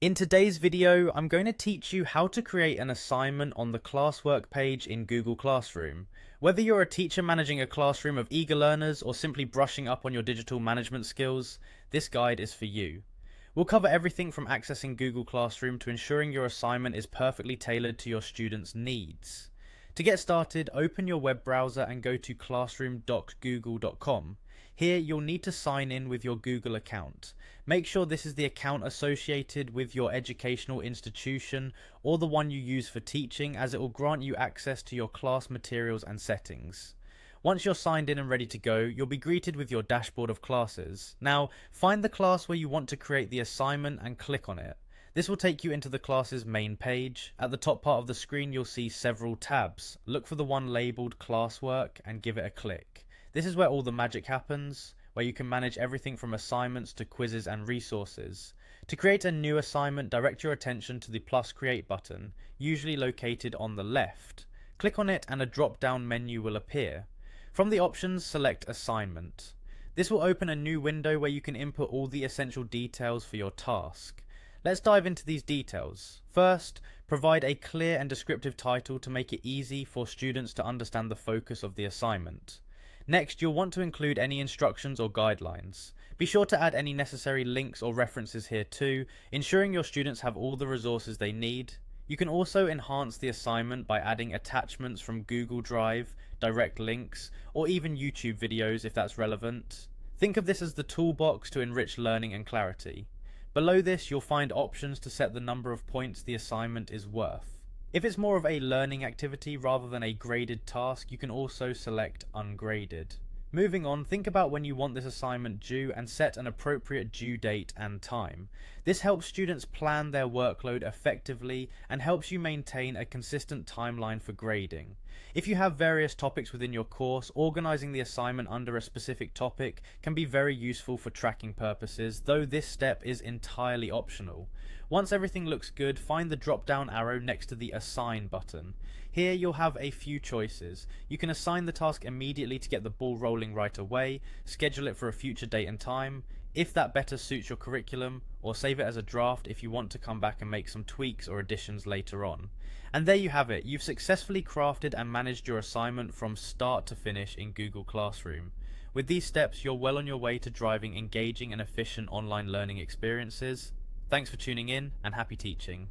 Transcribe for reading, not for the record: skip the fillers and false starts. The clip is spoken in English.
In today's video, I'm going to teach you how to create an assignment on the Classwork page in Google Classroom. Whether you're a teacher managing a classroom of eager learners or simply brushing up on your digital management skills, this guide is for you. We'll cover everything from accessing Google Classroom to ensuring your assignment is perfectly tailored to your students' needs. To get started, open your web browser and go to classroom.google.com. Here, you'll need to sign in with your Google account. Make sure this is the account associated with your educational institution or the one you use for teaching, as it will grant you access to your class materials and settings. Once you're signed in and ready to go, you'll be greeted with your dashboard of classes. Now, find the class where you want to create the assignment and click on it. This will take you into the class's main page. At the top part of the screen, you'll see several tabs. Look for the one labeled Classwork and give it a click. This is where all the magic happens, where you can manage everything from assignments to quizzes and resources. To create a new assignment, direct your attention to the plus create button, usually located on the left. Click on it and a drop-down menu will appear. From the options, select assignment. This will open a new window where you can input all the essential details for your task. Let's dive into these details. First, provide a clear and descriptive title to make it easy for students to understand the focus of the assignment. Next, you'll want to include any instructions or guidelines. Be sure to add any necessary links or references here too, ensuring your students have all the resources they need. You can also enhance the assignment by adding attachments from Google Drive, direct links, or even YouTube videos if that's relevant. Think of this as the toolbox to enrich learning and clarity. Below this, you'll find options to set the number of points the assignment is worth. If it's more of a learning activity rather than a graded task, you can also select ungraded. Moving on, think about when you want this assignment due and set an appropriate due date and time. This helps students plan their workload effectively and helps you maintain a consistent timeline for grading. If you have various topics within your course, organizing the assignment under a specific topic can be very useful for tracking purposes, though this step is entirely optional. Once everything looks good, find the drop-down arrow next to the Assign button. Here you'll have a few choices. You can assign the task immediately to get the ball rolling right away, schedule it for a future date and time, if that better suits your curriculum, or save it as a draft if you want to come back and make some tweaks or additions later on. And there you have it. You've successfully crafted and managed your assignment from start to finish in Google Classroom. With these steps, you're well on your way to driving engaging and efficient online learning experiences. Thanks for tuning in, and happy teaching.